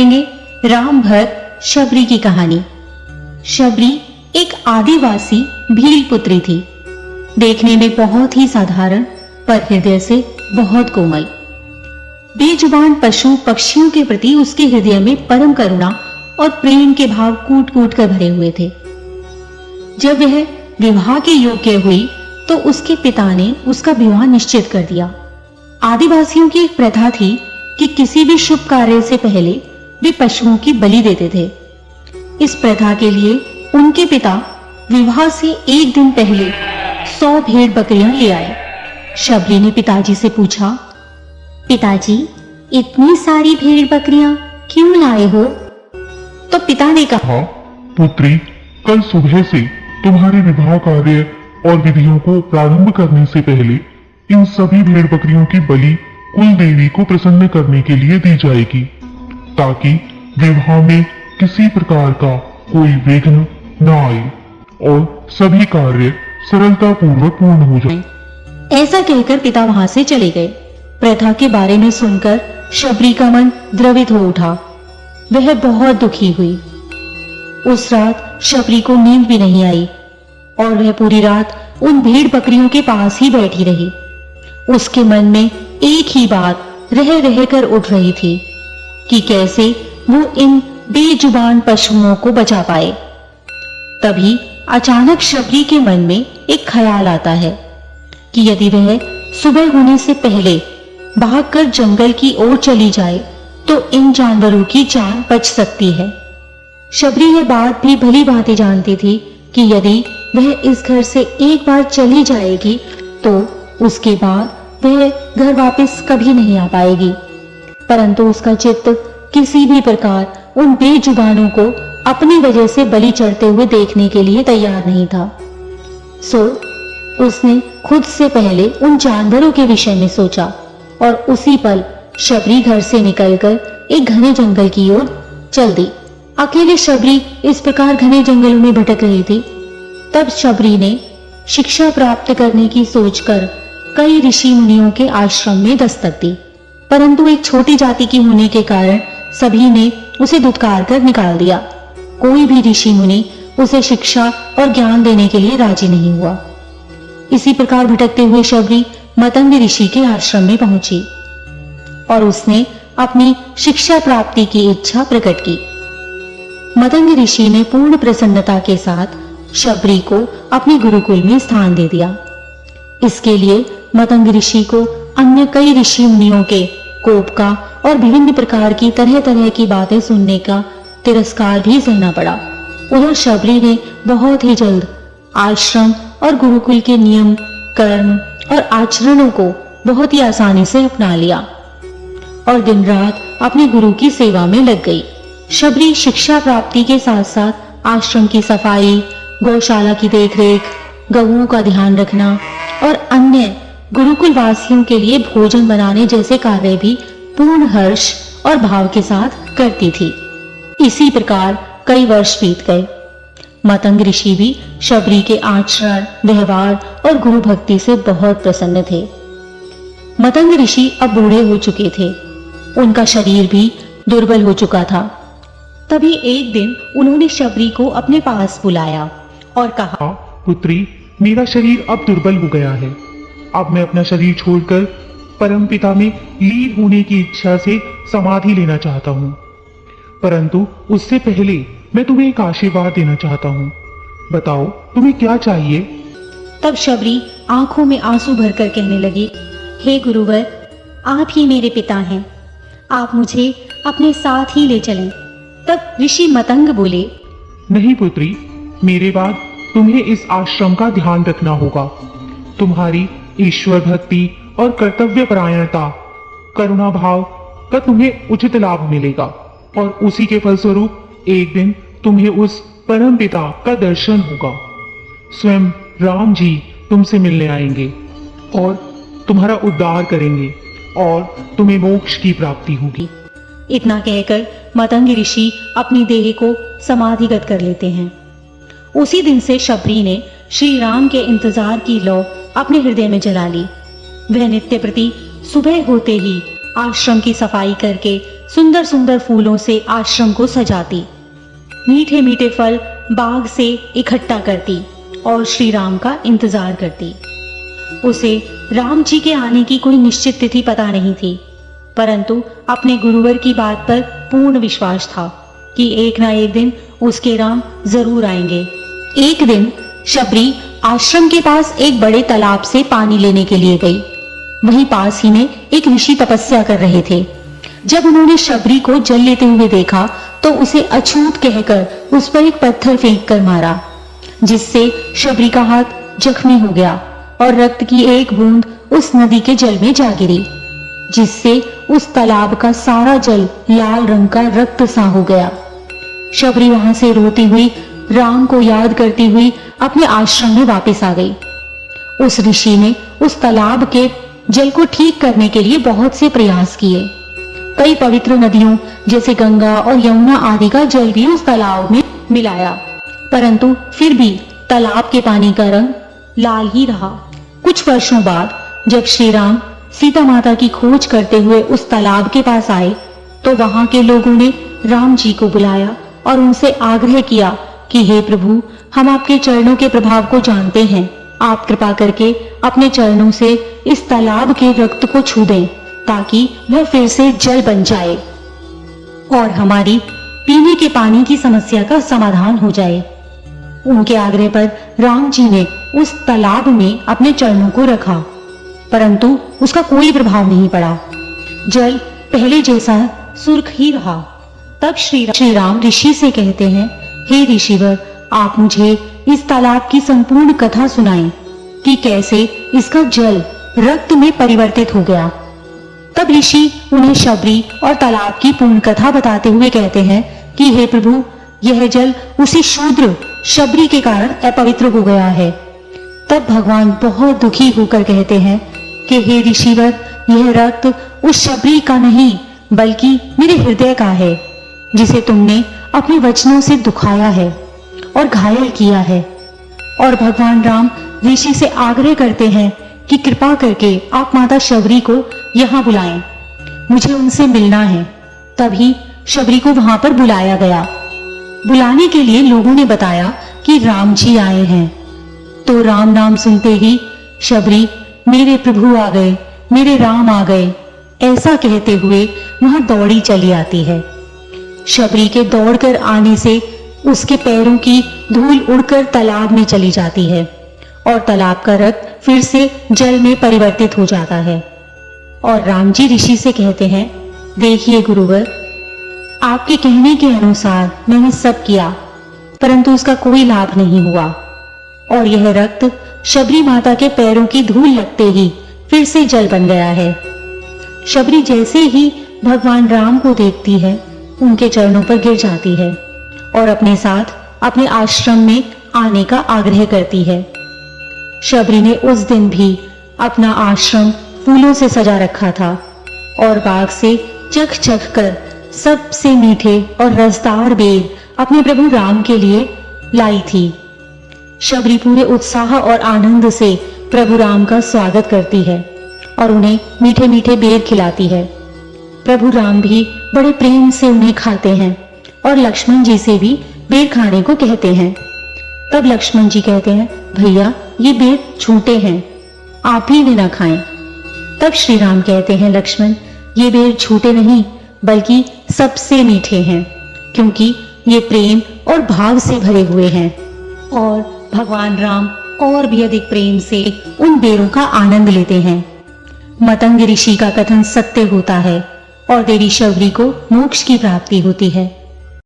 सुनेंगे राम भक्त शबरी की कहानी। शबरी एक आदिवासी भील पुत्री थी। देखने में बहुत ही साधारण पर हृदय से बहुत कोमल। बेजुबान पशु पक्षियों के प्रति उसके हृदय में परम करुणा और प्रेम के भाव कूट कूट कर भरे हुए थे। जब वह विवाह के योग्य हुई तो उसके पिता ने उसका विवाह निश्चित कर दिया। आदिवासियों की एक प्रथा थी कि किसी भी शुभ कार्य से पहले वे पशुओं की बलि देते थे। इस प्रथा के लिए उनके पिता विवाह से एक दिन पहले 100 भेड़ बकरियां ले आए। शबरी ने पिताजी से पूछा, पिताजी इतनी सारी भेड़ बकरियां क्यों लाए हो? तो पिता ने कहा, पुत्री, कल सुबह से तुम्हारे विवाह कार्य और विधियों को प्रारंभ करने से पहले इन सभी भेड़ बकरियों की बलि कुल देवी को प्रसन्न करने के लिए दी जाएगी, ताकि विवाह में किसी प्रकार का कोई विघ्न न आए और सभी कार्य सरलता पूर्वक पूर्ण हो जाए। ऐसा कहकर पिता वहां से चले गए। प्रथा के बारे में सुनकर शबरी का मन द्रवित हो उठा। वह बहुत दुखी हुई। उस रात शबरी को नींद भी नहीं आई और वह पूरी रात उन भेड़ बकरियों के पास ही बैठी रही। उसके मन में एक ही बात रह रह कर उठ रही थी कि कैसे वो इन बेजुबान पशुओं को बचा पाए। तभी अचानक शबरी के मन में एक ख्याल आता है कि यदि वह सुबह होने से पहले भागकर जंगल की ओर चली जाए तो इन जानवरों की जान बच सकती है। शबरी यह बात भी भली भांति जानती थी कि यदि वह इस घर से एक बार चली जाएगी तो उसके बाद वह घर वापस कभी नहीं आ पाएगी। परंतु उसका चित्त किसी भी प्रकार उन बेजुबानों को अपनी वजह से बलि चढ़ते हुए देखने के लिए तैयार नहीं था। सो उसने खुद से पहले उन जानवरों के विषय में सोचा और उसी पल शबरी घर से निकलकर एक घने जंगल की ओर चल दी। अकेले शबरी इस प्रकार घने जंगलों में भटक रही थी। तब शबरी ने शिक्षा प्राप्त करने की सोचकर कई ऋषि मुनियों के आश्रम में दस्तक दी, परंतु एक छोटी जाति की होने के कारण सभी ने उसे धुतकार कर निकाल दिया। कोई भी ऋषि मुनि उसे शिक्षा और ज्ञान देने के लिए राजी नहीं हुआ। इसी प्रकार भटकते हुए शबरी मतंग ऋषि के आश्रम में पहुंची और उसने अपनी शिक्षा प्राप्ति की इच्छा प्रकट की। मतंग ऋषि ने पूर्ण प्रसन्नता के साथ शबरी को अपने गुरुकुल में स्थान दे दिया। इसके लिए मतंग ऋषि को अन्य कई ऋषि मुनियों के कोप का और विभिन्न प्रकार की तरह तरह की बातें सुनने का तिरस्कार भी सहना पड़ा। उधर शबरी ने बहुत ही जल्द आश्रम और गुरुकुल के नियम, कर्म और आचरणों को बहुत ही आसानी से अपना लिया और दिन रात अपने गुरु की सेवा में लग गई। शबरी शिक्षा प्राप्ति के साथ साथ आश्रम की सफाई, गौशाला की देखरेख, गऊओं का ध्यान रखना और अन्य गुरुकुल वासियों के लिए भोजन बनाने जैसे कार्य भी पूर्ण हर्ष और भाव के साथ करती थी। इसी प्रकार कई वर्ष बीत गए। मतंग ऋषि भी शबरी के आचरण, व्यवहार और गुरु भक्ति से बहुत प्रसन्न थे। मतंग ऋषि अब बूढ़े हो चुके थे। उनका शरीर भी दुर्बल हो चुका था। तभी एक दिन उन्होंने शबरी को अपने पास बुलाया और कहा, पुत्री, मेरा शरीर अब दुर्बल हो गया है। अब मैं अपना शरीर छोड़कर परमपिता में लीन होने की इच्छा से समाधि लेना चाहता हूँ, परंतु उससे पहले मैं तुम्हें एक आशीर्वाद देना चाहता हूँ। बताओ तुम्हें क्या चाहिए? तब शबरी आंखों में आंसू भरकर कहने लगी, हे गुरुवर, आप ही मेरे पिता हैं। आप मुझे अपने साथ ही ले चलें। तब ऋषि मतंग बोले, नहीं पुत्री, मेरे बाद तुम्हें इस आश्रम का ध्यान रखना होगा। तुम्हारी ईश्वर भक्ति और कर्तव्य परायणता, करुणा भाव का तुम्हें उचित लाभ मिलेगा और उसी के फलस्वरूप एक दिन तुम्हें उस परम पिता का दर्शन होगा। स्वयं राम जी तुमसे मिलने आएंगे और तुम्हारा उद्धार करेंगे और तुम्हें मोक्ष की प्राप्ति होगी। इतना कहकर मतंग ऋषि अपनी देह को समाधिगत कर लेते हैं। उसी दिन से शबरी ने श्री राम के इंतजार की लौ अपने हृदय में जला ली। वह नित्य प्रति सुबह होते ही आश्रम की सफाई करके सुंदर सुंदर फूलों से आश्रम को सजाती, मीठे मीठे फल बाग से इकट्ठा करती और श्री राम का इंतजार करती। उसे राम जी के आने की कोई निश्चित तिथि पता नहीं थी, परंतु अपने गुरुवर की बात पर पूर्ण विश्वास था कि एक ना एक दिन उसके राम जरूर आएंगे। एक दिन शबरी आश्रम के पास एक बड़े तालाब से पानी लेने के लिए गई। वहीं पास ही में एक ऋषि तपस्या कर रहे थे। जब उन्होंने शबरी को जल लेते हुए देखा तो उसे अछूत कहकर उस पर एक पत्थर फेंक कर मारा, जिससे शबरी का हाथ जख्मी हो गया और रक्त की एक बूंद उस नदी के जल में जा गिरी, जिससे उस तालाब का सारा जल लाल रंग का रक्त सा हो गया। शबरी वहां से रोती हुई राम को याद करती हुई अपने आश्रम में वापस आ गई। उस ऋषि ने उस तालाब के जल को ठीक करने के लिए बहुत से प्रयास किए। कई पवित्र नदियों जैसे गंगा और यमुना आदि का जल भी उस तालाब में मिलाया, परंतु फिर भी तालाब के पानी का रंग लाल ही रहा। कुछ वर्षों बाद जब श्री राम सीता माता की खोज करते हुए उस तालाब के पास आए तो वहां के लोगों ने राम जी को बुलाया और उनसे आग्रह किया कि हे प्रभु, हम आपके चरणों के प्रभाव को जानते हैं, आप कृपा करके अपने चरणों से इस तालाब के रक्त को छू दें ताकि वह फिर से जल बन जाए और हमारी पीने के पानी की समस्या का समाधान हो जाए। उनके आग्रह पर राम जी ने उस तालाब में अपने चरणों को रखा, परंतु उसका कोई प्रभाव नहीं पड़ा। जल पहले जैसा सुर्ख ही रहा। तब श्री राम ऋषि से कहते हैं, हे ऋषिवर, आप मुझे इस तालाब की संपूर्ण कथा सुनाएं कि कैसे इसका जल रक्त में परिवर्तित हो गया। तब ऋषि उन्हें शबरी और तालाब की पूर्ण कथा बताते हुए कहते हैं कि हे प्रभु, यह जल उसी शूद्र शबरी के कारण अपवित्र हो गया है। तब भगवान बहुत दुखी होकर कहते हैं कि हे ऋषिवर, यह रक्त उस शबरी का नहीं बल्कि मेरे हृदय का है, जिसे तुमने अपने वचनों से दुखाया है और घायल किया है। और भगवान राम ऋषि से आग्रह करते हैं कि कृपा करके आप माता शबरी को यहाँ बुलाएं, मुझे उनसे मिलना है। तभी शबरी को वहां पर बुलाया गया। बुलाने के लिए लोगों ने बताया कि राम जी आए हैं। तो राम नाम सुनते ही शबरी, मेरे प्रभु आ गए, मेरे राम आ गए, ऐसा कहते हुए वहां दौड़ी चली आती है। शबरी के दौड़कर आने से उसके पैरों की धूल उड़कर तालाब में चली जाती है और तालाब का रक्त फिर से जल में परिवर्तित हो जाता है। और राम जी ऋषि से कहते हैं, देखिए गुरुवर, आपके कहने के अनुसार मैंने सब किया, परंतु उसका कोई लाभ नहीं हुआ और यह रक्त शबरी माता के पैरों की धूल लगते ही फिर से जल बन गया है। शबरी जैसे ही भगवान राम को देखती है, उनके चरणों पर गिर जाती है और अपने साथ अपने आश्रम में आने का आग्रह करती है। शबरी ने उस दिन भी अपना आश्रम फूलों से सजा रखा था और बाग से चख चख कर सबसे मीठे और रसदार बेर अपने प्रभु राम के लिए लाई थी। शबरी पूरे उत्साह और आनंद से प्रभु राम का स्वागत करती है और उन्हें मीठे मीठे बेर खिलाती है। प्रभु राम भी बड़े प्रेम से उन्हें खाते हैं और लक्ष्मण जी से भी बेर खाने को कहते हैं। तब लक्ष्मण जी कहते हैं, भैया ये बेर छूटे हैं, आप ही इन्हें न खाएं। तब श्री राम कहते हैं, लक्ष्मण ये बेर छूटे नहीं बल्कि सबसे मीठे हैं, क्योंकि ये प्रेम और भाव से भरे हुए हैं। और भगवान राम और भी अधिक प्रेम से उन बेरों का आनंद लेते हैं। मतंग ऋषि का कथन सत्य होता है और देवी शबरी को मोक्ष की प्राप्ति होती है।